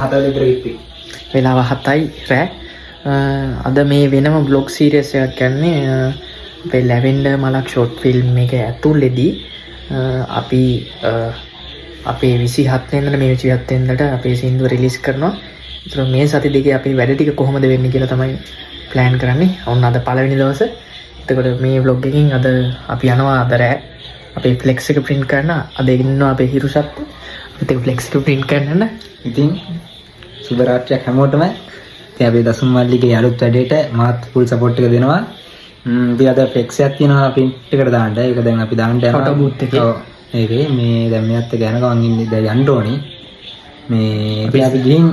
7 විතර ඉපි. වෙලාව 7යි රෑ. අද මේ වෙනම බ්ලොග් සීරීස් එකක් ගන්නේ අපේ ලැවෙන්ඩර් මලක් ෂෝට් ෆිල්ම් එක ඇතුළේදී අපි අපේ 27 වෙනිදා මේ 27 වෙනිදාට අපේ සින්දුව රිලීස් කරනවා. ඒතර මේ සති දෙකේ අපි වැඩ ටික කොහොමද වෙන්නේ කියලා තමයි ප්ලෑන් කරන්නේ. ඔන්න අද පළවෙනි දවසේ. එතකොට මේ vlog එකකින් අද අපි යනවා අද රෑ අපේ ෆ්ලෙක්ස් එක print කරන්න. අද ඉන්නවා අපේ හිරු සත්තු. අපිට ෆ්ලෙක්ස් එක print කරන්න. ඉතින් සුබ රාත්‍රියක් හැමෝටම. ඉතින් අපි දසුන් මල්ලිගේ අලුත් වැඩේට මාත් full support එක දෙනවා. අපි අද ෆ්ලෙක්ස් එකක් තියෙනවා print එකට දාන්න. ඒක දැන් අපි දාන්න යනවා. ෆොටෝ බූත් එකේ. ඔව්. ඒකේ මේ දැන් මෙයත් එක යන ගමන් ඉන්නේ දැන් යන්න ඕනි. මේ අපි ගිහින්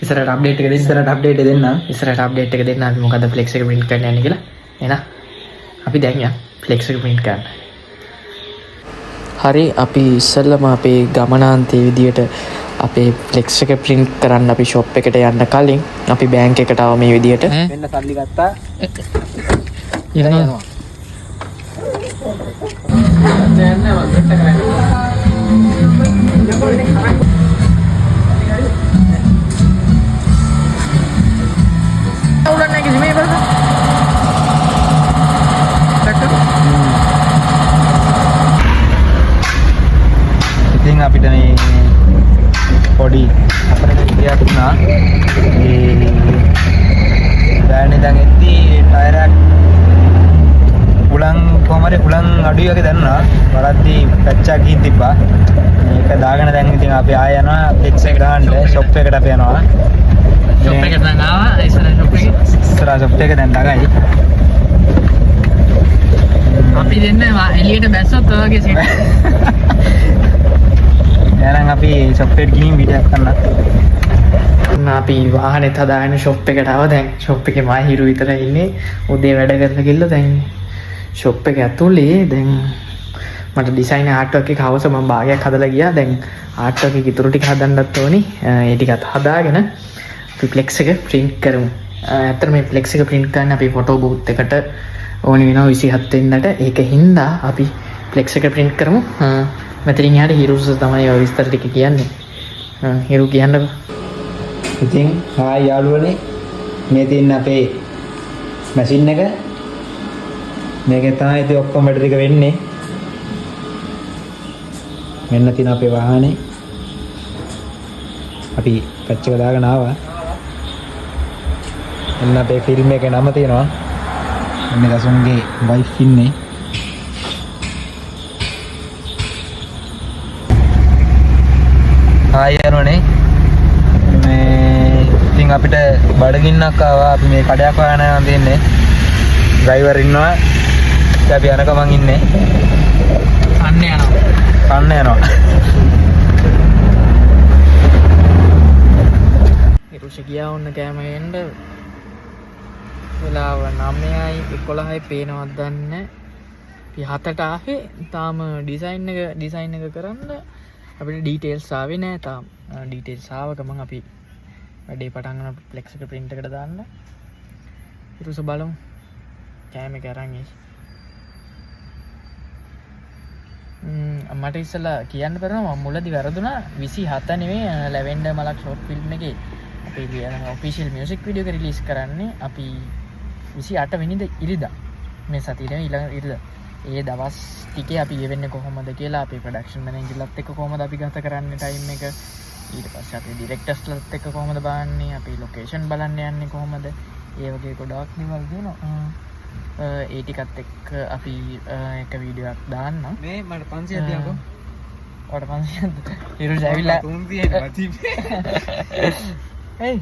ඉස්සරහට අප්ඩේට් එක දෙන්න. ඉස්සරහට අප්ඩේට් එක දෙන්නම්. ඉස්සරහට අප්ඩේට් එක දෙන්න. අපි මොකද ෆ්ලෙක්ස් එක print කරන්න යන්නේ කියලා. එහෙනම් අපි දැන් යමු ෆ්ලෙක්ස් එක print කරන්න. හරි අපි ඉස්සෙල්ලම අපේ ගමනාන්තයේ විදියට අපේ ෆ්ලෙක්ස් එක print කරන්න අපි shop එකට යන්න කලින් අපි බැංක් එකට ආව මේ විදියට. වෙන්න සල්ලි ගත්තා. යනවා. ඉතින් අපිට මේ පොඩි අපරට විදියක් වුණා. ඒ බෑනේ දැන් එද්දි ටයර් එක උලන් කොහමද උලන් අඩුයි වගේ දැනුණා. වරද්දි පැච්චා ගිහින් තිබ්බා. මේක දාගෙන දැන් ඉතින් අපි ආය යනවා ෆ්ලෙක්ස් එක දාන්න ෂොප් එකට අපි යනවා. ෂොප් එකට දැන් ආවා. ඉස්සරහ ෂොප් එකේ. ඉස්සරහ ෂොප් එක දැන් ළඟයි. අපි දෙන්න එළියට බැස්සොත් ඔය වගේ සෙට්. දැන් අපි ෂොප් එකට ගිහින් වීඩියෝ කරන්න. අපි වාහනේත් හදාගෙන ෂොප් එකට ආවා. දැන් ෂොප් එකේ මා හිරු විතරයි ඉන්නේ. උදේ වැඩ කරලා ගිහලා දැන් ෂොප් එක ඇතුලේ දැන් මට ඩිසයින් ආර්ට් වර්ක් එක හවස මම භාගයක් හදලා ගියා. දැන් ආර්ට් වර්ක් එක ඉතුරු ටික හදන්නත් ඕනි. ඒ ටිකත් හදාගෙන අපි ෆ්ලෙක්ස් එක print කරමු. ඇත්තට මේ ෆ්ලෙක්ස් එක print කරන්න අපි ෆොටෝ බූත් එකට ඕනි වෙනවා 27 වෙනිදාට. ඒක හින්දා අපි ෆ්ලෙක්ස් එක print කරමු. මෙතනින් එහාට හිරුස් තමයි ඔය විස්තර ටික කියන්නේ. හිරු කියන්න. ඉතින් හායි යාළුවනේ මේ තියෙන අපේ මැෂින් එක. මේකේ තමයි ඉතින් ඔක්කොම වැඩ ටික වෙන්නේ. මෙන්න තියෙන අපේ වාහනේ. අපි පැච් එක දාගෙන ආවා. මෙන්න අපේ ෆිල්ම් එකේ නම තියෙනවා. මේ දසුන්ගේ වයිෆ් ඉන්නේ. හායි යාළුවනේ මේ ඉතින් අපිට බඩගින්නක් ආවා. අපි මේ කඩයක් හොයන යන දෙන්නේ. ඩ්‍රයිවර් ඉන්නවා. ඉතින් අපි යන ගමන් ඉන්නේ. කන්න යනවා. කන්න යනවා. හිරුෂ ගියා වුණ කෑම එන්න වෙලාව 9යි 11යි පේනවත් දන්නේ. අපි 7ට ආවේ. තාම ඩිසයින් එක කරන්න අපිට ඩීටේල්ස් ආවේ නෑ තාම. ඩීටේල්ස් ආව ගමන් අපි වැඩේ පටන් ගන්න ෆ්ලෙක්ස් එක print එකට දාන්න. හිරුෂ බලමු. කෑම එක අරන් එයි. මට ඉස්සලා කියන්න බැරුණා මම මුලදී වැරදුනා 27 නෙවෙයි ලැවෙන්ඩර් මලක් ෂෝට් ෆිල්ම් එකේ අපේ ඔෆිෂියල් මියුසික් වීඩියෝ එක රිලීස් කරන්නේ අපි 28 වෙනිදා ඉරිදා මේ සතියේ ඊළඟ ඉරිදා. ඒ දවස් ටිකේ අපි ගෙවෙන්නේ කොහොමද කියලා අපේ ප්‍රොඩක්ෂන් මැනේජර්ලත් එක්ක කොහොමද අපි ගත කරන්නේ ටයිම් එක. ඊට පස්සේ අපේ ඩිරෙක්ටර්ස්ලත් එක්ක කොහොමද බලන්නේ, අපි ලොකේෂන් බලන්න යන්නේ කොහොමද. ඒ වගේ ගොඩක් දේවල් තියෙනවා. ඒ ටිකත් එක්ක අපි එක වීඩියෝවක් දාන්නම්. මේ මට 500ක් දියන්කෝ. ඔයාට 500ක්ද? හිරුෂ ඇවිල්ලා 300ක් වතිපේ. හේ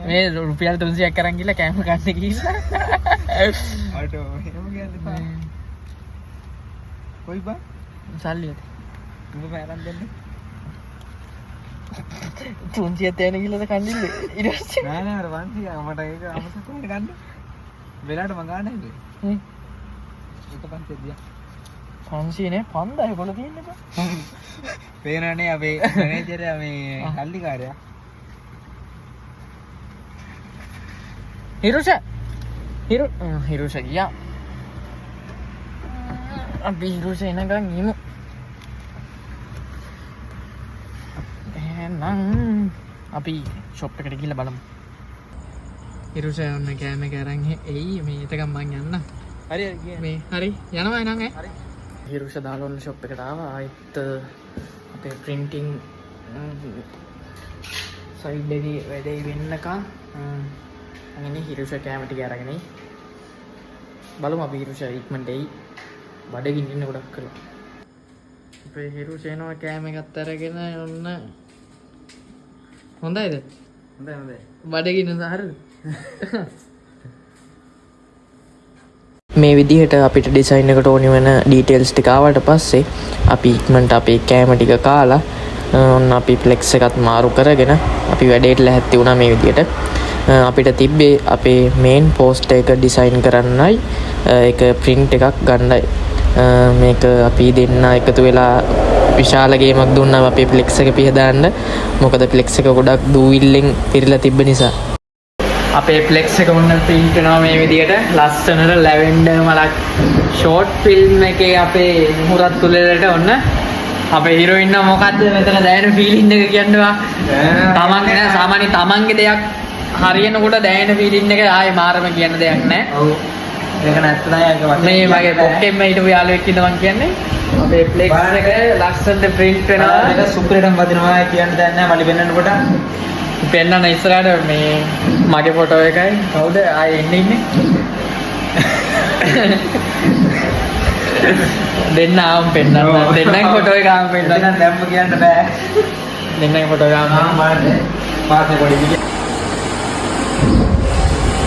මේ රුපියල් 300ක් අරන් ගිහලා කෑම කන්න ගිහිල්ලා අට එහෙම කියන්නේ කොයි බා සල්ලියද උඹ අරන් දෙන්න 300ක් තේන ගිහලාද කන්නේ ඊට පස්සේ නෑ නෑ අර 500 මට ඒක අමතක වෙන්න ගන්න වෙලාවට මං ගන්න නේද හ්ම් ඒක 500 දියා 500 නේ 5000 කොල තියෙන්නේ බා පේනනේ අපේ මැනේජර් මේ කල්ලිකාරයා හිරුෂ ගියා. අපි හිරුෂ එනකන් ඉමු. එහෙනම් අපි ෂොප් එකට ගිහිල්ලා බලමු. හිරුෂය ඔන්න කෑම කරන් එයි මේ එතකම් මං යන්න. හරි මේ හරි යනවා නං ඈ. හරි. හිරුෂ දාලා ඔන්න ෂොප් එකට ආවා. ආයෙත් අපේ printing සයිඩ් එකේ වැඩේ වෙන්නකම් අනේ හිරුෂ කෑම ටික අරගෙන එයි. බලමු අපි හිරුෂ ඉක්මනට එයි. බඩගින්න ඉන්න ගොඩක් කරලා. අපේ හිරුෂ එනවා කෑම එකත් අරගෙන ඔන්න හොඳයිද? හොඳයි. බඩගින්න හරිද? මේ විදිහට අපිට ඩිසයින් එකට ඕනි වෙන ඩීටේල්ස් ටික ආවට පස්සේ අපි ඉක්මනට අපේ කෑම ටික කාලා ඔන්න අපි ෆ්ලෙක්ස් එකත් මාරු කරගෙන අපි වැඩේට ලැහැත්ති වුණා මේ විදිහට. අපිට තිබ්බේ අපේ මේන් පෝස්ටර් එක ඩිසයින් කරන්නයි ඒක print එකක් ගන්නයි. මේක අපි දෙන්න එකතු වෙලා විශාල ගේමක් දුන්නා අපේ ෆ්ලෙක්ස් එක පිහදාන්න. මොකද ෆ්ලෙක්ස් එක ගොඩක් දූවිල්ලෙන් පිරලා තිබ්බ නිසා. අපේ ෆ්ලෙක්ස් එක ඔන්න print වෙනවා මේ විදිහට ලස්සනට ලැවෙන්ඩර් මලක් ෂෝට් ෆිල්ම් එකේ අපේ මුහුරත් තුලලට ඔන්න අපේ හීරෝයින් නම් මොකද්ද මෙතන දැනෙන ෆීලිං එක කියන්නවා. තමන්ගේ නෑ සාමාන්‍ය තමන්ගේ දෙයක් හරියනකොට දැනෙන ෆීලිං එක ආයේ මාරම කියන්න දෙයක් නෑ. ඔව්. ඒක නැත්ත නෑ ඒක වගේ. මේ මගේ පොක්කෙන්ම හිටපු යාළුවෙක් ඉඳ මං කියන්නේ. අපේ ෆ්ලෙක්ස් එක ලස්සනට print වෙනවා. ඒක සුපිරටම වදිනවා කියන්න දෙයක් නෑ මලි වෙන්නකොට. පෙන්නන ඉස්සරහට මේ මගේ ෆොටෝ එකයි කවුද ආයේ එන්නේ දෙන්න ආවම පෙන්නන්න දෙන්නගේ ෆොටෝ එක ආවම පෙන්නන්න දැම්ම කියන්න බෑ. දෙන්නගේ ෆොටෝ එක ආවම පාස්නේ පොඩි විදිය.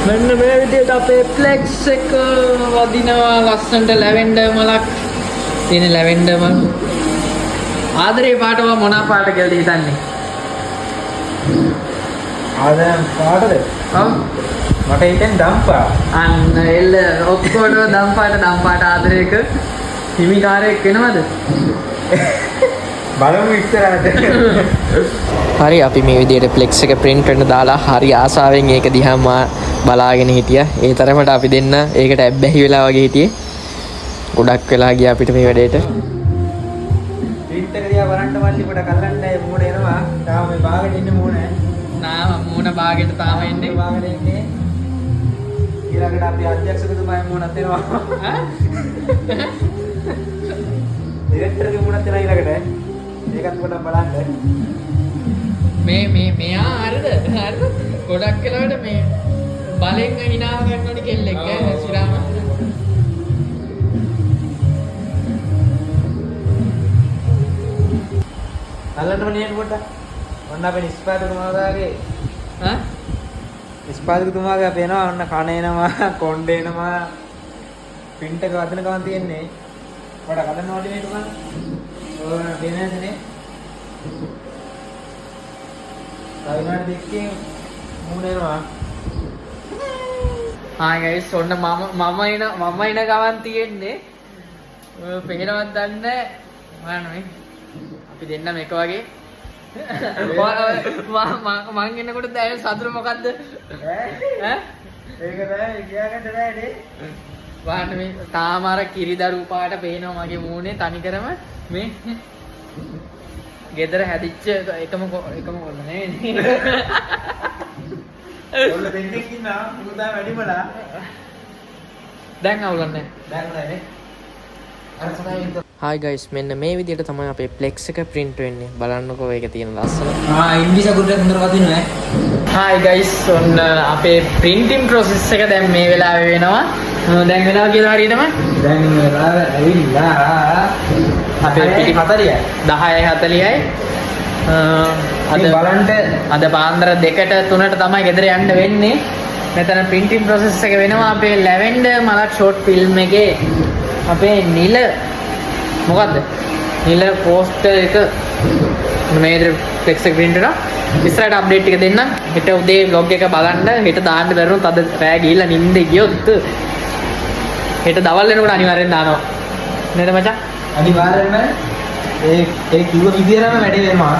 මෙන්න මේ විදිහට අපේ ෆ්ලෙක්ස් එක වදිනවා ලස්සනට ලැවෙන්ඩර් මලක් තියෙන ලැවෙන්ඩර් මල් ආදරේ පාටව මොන පාට කියලාද හිතන්නේ? ආදම් පාටද? ඔව් මට හිතෙන් දම්පා. අන්න එල්ල ඔක්කොම දම්පාට ආදරේක හිමිකාරයෙක් වෙනවද? බලමු ඉස්සරහට. හරි අපි මේ විදිහට ෆ්ලෙක්ස් එක print වෙන්න දාලා හරි ආසාවෙන් ඒක දිහාම බලාගෙන හිටියා. ඒ තරමට අපි දෙන්න ඒකට ඇබ්බැහි වෙලා වගේ හිටියේ. ගොඩක් වෙලා ගියා අපිට මේ වැඩේට. print එක දිහා බලන්න මල්ලි පොඩ කලරන්නයි මූණ එනවා. තාම මේ බාගෙට ඉන්න මූණ නාම මූණ බාගෙට තාම එන්නේ. බාගෙට ඉන්නේ. ඊළඟට අපි අධ්‍යක්ෂකතුමාගේ මූණත් එනවා. ඩිරෙක්ටර්ගේ මූණත් එනවා ඊළඟට. ඒකත් පොඩ්ඩක් බලන්න. මෙයා හරිද ගොඩක් වෙලාවට මේ බලෙන් hina ගන්න ඕනි කෙල්ලෙක් ඈ සිරාම අල්ලන්නම නේද පොඩ්ඩක්. ඔන්න අපේ නිස්පාදකතුමාගේ නිස්පාදකතුමාගේ අපි එනවා ඔන්න කන එනවා කොණ්ඩ එනවා print එක වදින ගමන් තියෙන්නේ. පොඩ්ඩක් හදන්නවලු මේ තුමා. ඔය දෙනනේ. තවනාට දෙකේ මූණ එනවා. හායි ගයිස් ඔන්න මම ඉන ගමන් තියෙන්නේ පෙහෙනවත් දන්නේ නැහැ අපි දෙන්නම එක වගේ මං එනකොට දැනෙන සතුට මොකද්ද ඈ ඒක තමයි කියාගන්න බෑනේ. වාහන මේ තාම අර කිරිදරු පාට පේනවා මගේ මූණේ තනිකරම මේ ගෙදර හැදිච්ච එකම කොල්ල නෙවෙයි ඔන්න දෙන්නෙක් ඉන්නා මුදා වැඩිමලා දැන් අවුලන්නේ දැන් නෑනේ. අර තමයි හායි ගයිස් මෙන්න මේ විදිහට තමයි අපේ ෆ්ලෙක්ස් එක print වෙන්නේ. බලන්නකෝ ඒක තියෙන ලස්සන. ඉංග්‍රීසි අකුරට හොඳට වදිනවා ඈ. හායි ගයිස් ඔන්න අපේ printing process එක දැන් මේ වෙලාවේ වෙනවා. දැන් වෙලාව කියලා හරියටම දැන් වෙලාව ඇවිල්ලා අපේ පිටි 40යි 10:40යි අද පාන්දර 2ට 3ට තමයි ගෙදර යන්න වෙන්නේ. මෙතන printing process එක වෙනවා අපේ ලැවෙන්ඩර් මලක් ෂෝට් ෆිල්ම් එකේ අපේ නිල මොකද්ද? නිල පෝස්ටර් එක මේ ෆ්ලෙක්ස් එක print වෙනවා. ඉස්සරහට අප්ඩේට් ටික දෙන්නම්. හෙට උදේ vlog එක බලන්න. හෙට දාන්න බැරිවොත් අද රෑ ගිහිල්ලා නිින්ද ගියොත් හෙට දවල් වෙනකොට අනිවාර්යෙන් දානවා. නේද මචං? අනිවාර්යෙන්ම ඒ කිව්ව විදියටම වැඩේ වෙනවා.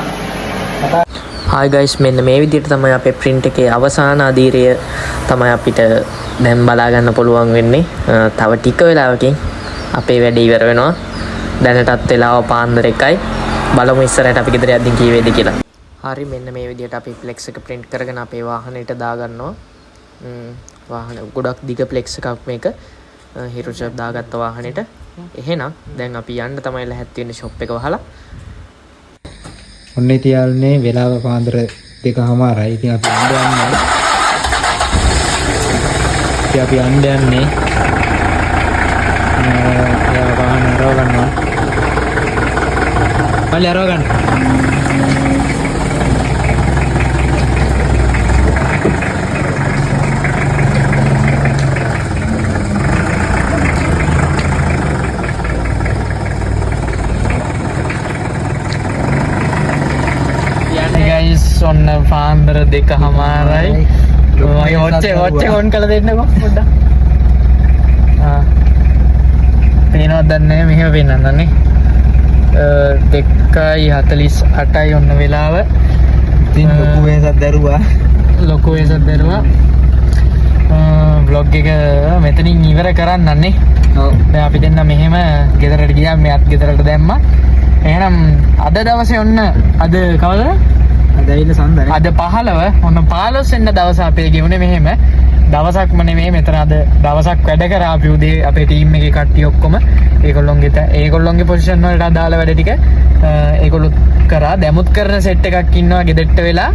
හායි ගයිස් මෙන්න මේ විදිහට තමයි අපේ print එකේ අවසාන අදීරය තමයි අපිට දැන් බලා ගන්න පුළුවන් වෙන්නේ. තව ටික වෙලාවකින් අපේ වැඩේ ඉවර වෙනවා. දැනටත් වෙලාව පාන්දර 1යි. බලමු ඉස්සරහට අපි ගෙදර යද්දී කී වේද කියලා. හරි මෙන්න මේ විදිහට අපි ෆ්ලෙක්ස් එක print කරගෙන අපේ වාහනේට දාගන්නවා. වාහන ගොඩක් දිග ෆ්ලෙක්ස් එකක් මේක. හීරෝ ෂෙප් දාගත්ත වාහනේට. එහෙනම් දැන් අපි යන්න තමයි ලැහැත් වෙන්නේ ෂොප් එක වහලා. ඔන්න ඉතින් යාළුවනේ වෙලාව පාන්දර 2:00යි. ඉතින් අපි යන්න යන්නේ. එයා වාහන අරව ගන්නවා. මල්ලි අරව ගන්න. ඔන්න පාන්දර 2:00යි. ඔච්චේ ඔන් කළ දෙන්නකෝ පොඩ්ඩක්. පේනවද දන්නේ මෙහෙම පේනන්නන්නේ. 2:48යි ඔන්න වෙලාව. ඉතින් ලොකු වෙනසක් දැරුවා. vlog එක මෙතනින් ඉවර කරන්නන්නේ. ඔව්. දැන් අපි දෙන්න මෙහෙම ගෙදරට ගියා මෙයාත් ගෙදරට දැම්මා. එහෙනම් අද දවසේ ඔන්න අද කවදද? අද ඇවිල්ලා සඳනේ. අද 15 ඔන්න 15 වෙනි දවස අපේ ගෙවුනේ මෙහෙම. දවසක්ම නෙමෙයි මෙතන අද දවසක් වැඩ කරා අපි උදේ අපේ ටීම් එකේ කට්ටිය ඔක්කොම ඒගොල්ලොන්ගේ පොසිෂන් වලට අදාළ වැඩ ටික ඒගොල්ලෝ කරා. දැමුත් කරන සෙට් එකක් ඉන්නවා ගෙදරට වෙලා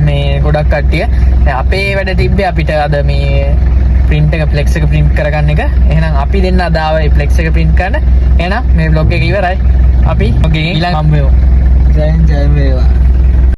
මේ ගොඩක් කට්ටිය. දැන් අපේ වැඩ තිබ්බේ අපිට අද මේ print එක flex එක print කරගන්න එක. එහෙනම් අපි දෙන්න අද ආවේ flex එක print කරන්න. එහෙනම් මේ vlog එක ඉවරයි. අපි ඊළඟ හම්බ වෙමු. ජය වේවා.